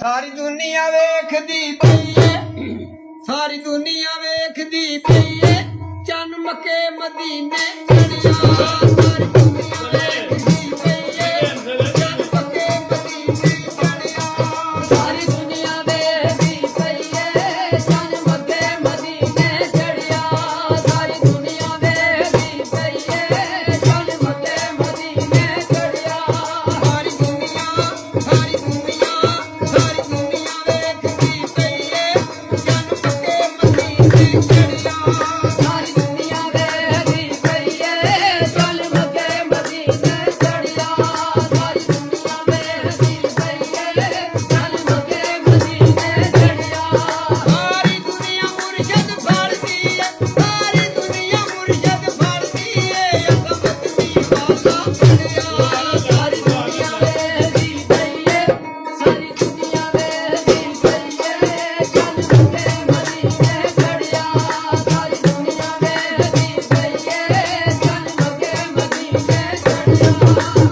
ਸਾਰੀ ਦੁਨੀਆ ਵੇਖਦੀ ਪਈ ਏ, ਸਾਰੀ ਦੁਨੀਆ ਵੇਖਦੀ ਪਈ ਏ, ਚੰਨ ਮੱਕੇ ਮਦੀਨੇ ਚੜਿਆ। ਸਾਰੀ ਦੁਨੀਆ ਵੇਖਦੀ ਪਈ ਏ, ਚੰਨ ਮੱਕੇ ਮਦੀਨੇ ਚੜਿਆ। ਸਾਰੀ ਦੁਨੀਆ ਵੇਖਦੀ ਪਈ ਏ, ਚੰਨ ਮੱਕੇ ਮਦੀਨੇ ਚੜਿਆ। ਸਾਰੀ ਦੁਨੀਆ ਵੇਖਦੀ ਪਈ ਏ, ਚੰਨ ਮੱਕੇ ਮਦੀਨੇ ਚੜਿਆ। ਸਾਰੀ ਦੁਨੀਆ ਵੇਖਦੀ ਪਈ ਏ, ਚੰਨ ਮੱਕੇ ਮਦੀਨੇ ਚੜਿਆ। ਸਾਰੀ ਦੁਨੀਆ ਵੇਖਦੀ ਪਈ ਏ, ਚੰਨ ਮੱਕੇ ਮਦੀਨੇ ਚੜਿਆ। ਸਾਰੀ ਦੁਨੀਆ ਵੇਖਦੀ ਪਈ ਏ, ਚੰਨ ਮੱਕੇ ਮਦੀਨੇ ਚੜਿਆ। ਸਾਰੀ ਦੁਨੀਆ ਮੁਰਸ਼ਦ ਫੜਦੀ ਏ, ਸਾਰੀ ਦੁਨੀਆ ਮੁਰਸ਼ਦ ਫੜਦੀ ਏ, ਅਜ਼ਮਤ ਦੀ ਵਾਲਾ ਫੜਿਆ। ਸਾਰੀ ਦੁਨੀਆ ਵੇਖਦੀ ਪਈ ਏ, ਸਾਰੀ ਦੁਨੀਆ ਵੇਖਦੀ ਪਈ ਏ, ਚੰਨ ਮੱਕੇ ਮਦੀਨੇ ਚੜਿਆ। ਸਾਰੀ ਦੁਨੀਆ ਵੇਖਦੀ ਪਈ ਏ, ਚੰਨ ਮੱਕੇ ਮਦੀਨੇ ਚੜਿਆ।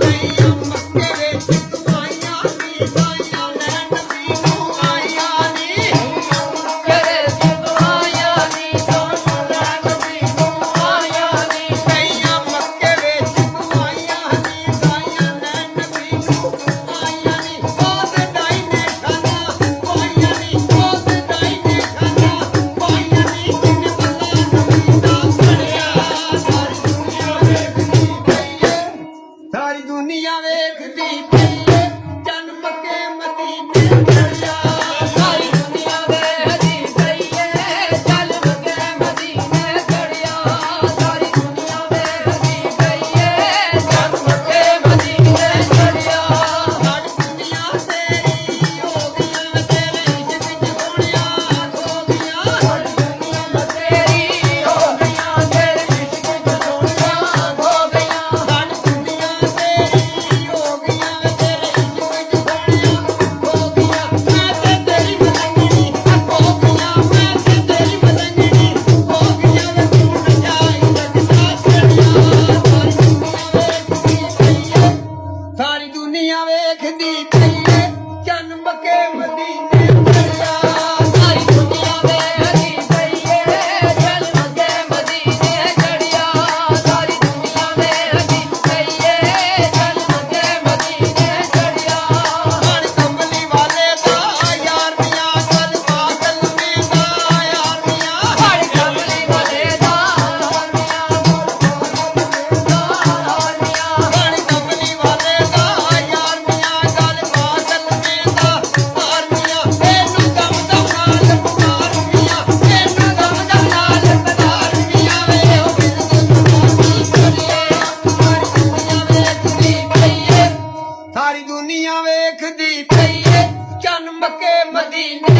ਕਈਆਂ ਮੱਕੇ ਵਿੱਚ ਕਮਾਈਆਂ ਨੀ, ਸਾਈਆਂ ਲੈ ਨਬੀ ਨੂੰ ਆਈਆਂ ਨੀ। ਕਰੇ ਸਿਪਾਹੀਆਂ ਨੀ, ਦੋਨੋਂ ਲੈ ਨਬੀ ਨੂੰ ਆਈਆਂ ਨੀ। ਕਈਆਂ ਮੱਕੇ ਵਿੱਚ ਕਮਾਈਆਂ ਨੀ, ਸਾਈਆਂ ਲੈ ਨਬੀ ਨੂੰ ਆਈਆਂ ਨੀ। ਉਸ ਦਾਈ ਨੇ ਖਾਨਾ ਪਾਈਆਂ ਨੀ, ਉਸ ਦਾਈ ਨੇ ਖਾਨਾ ਪਾਈਆਂ ਨੀ, ਜਿਨ ਬੱਲਾ ਨਬੀ ਦਾ ਫੜਿਆ। ਸਾਰੀ ਦੁਨੀਆ ਵੇਖਦੀ ਪਈ ਏ, ਚੰਨ ਮੱਕੇ ਮਦੀਨੇ ਚੜਿਆ। ਸਾਰੀ ਦੁਨੀਆ ਵੇਖਦੀ ਪਈ ਏ, ਚੰਨ ਮੱਕੇ ਮਦੀਨੇ ਚੜਿਆ। ਸਾਰੀ ਦੁਨੀਆ ਵੇਖਦੀ ਪਈ ਏ, ਚੰਨ ਮੱਕੇ ਮਦੀਨੇ ਚੜਿਆ। ਸਾਰੀ ਦੁਨੀਆ ਤੇਰੀ ਹੋ ਗਈਆਂ, ਤੇਰੇ ਇਸ਼ਕ ਵਿੱਚ ਸੋਹਣਿਆ ਹੋ ਗਈਆਂ। ਸਾਰੀ ਦੁਨੀਆ ਤੇਰੀ ਹੋ ਗਈਆਂ, ਤੇਰੇ ਇਸ਼ਕ ਚ ਸੋਹਣੀਆਂ ਹੋ ਗਈਆਂ। ਸਾਰੀ ਦੁਨੀਆ ਤੇਰੀ ਹੋ ਗਈਆਂ, ਤੇਰੇ ਇਸ਼ਕ ਵਿੱਚ ਸੋਹਣਿਆ ਹੋ ਗਈਆਂ। ਮੈਂ ਤੇ ਤੇਰੀ ਮਲੰਗਣੀ ਹੋ ਗਈਆਂ, ਮੈਂ ਤੇ ਤੇਰੀ ਮਲੰਗਣੀ ਹੋ ਗਈਆਂ, ਵੇ ਤੂੰ ਨਚਾਈ ਲੱਗਦਾ ਚੜਿਆ। ਸਾਰੀ ਦੁਨੀਆ ਵੇਖਦੀ ਪਈ ਏ, ਚੰਨ ਮੱਕੇ ਮਦੀਨੇ ਚੜਿਆ। ਸਾਰੀ ਦੁਨੀਆ ਵੇਖਦੀ ਪਈ ਏ, ਚੰਨ ਮੱਕੇ ਮਦੀਨੇ ਚੜਿਆ। ਸਾਰੀ ਦੁਨੀਆ ਵੇਖਦੀ ਪਈ ਏ, ਚੰਨ ਮੱਕੇ ਮਦੀਨੇ ਚੜਿਆ। ਮਨ ਕੰਬਲੀ ਵਾਲੇ ਦਾ ਯਾਰ ਮੀਆਂ, ਗੱਲ ਬਾਦਲ ਮੇ ਦਾ ਯਾਰ ਮੀਆਂ। ਹਰ ਕਮਲੀ ਵਾਲੇ ਦਾ ਹਾਨੀਆਂ, ਮਨ ਕੰਬਲੀ ਵਾਲੇ ਦਾ ਯਾਰ ਮੀਆਂ, ਗੱਲ ਬਾਦਲ ਮੇ ਦਾ ਯਾਰ ਮੀਆਂ। ਇਹਨੂੰ ਦਮ ਦਮ ਨਾਲ ਪੁਕਾਰ ਮੀਆਂ, ਇਹਨੂੰ ਦਮ ਦਮ ਨਾਲ ਪੁਕਾਰ ਮੀਆਂ, ਵੇ ਉਹ ਬਿਲਕੁਲ ਕਰੀਏ। ਸਾਰੀ ਦੁਨੀਆ ਵੇਖਦੀ ਪਈ ਏ, ਚੰਨ ਮੱਕੇ ਮਦੀਨੇ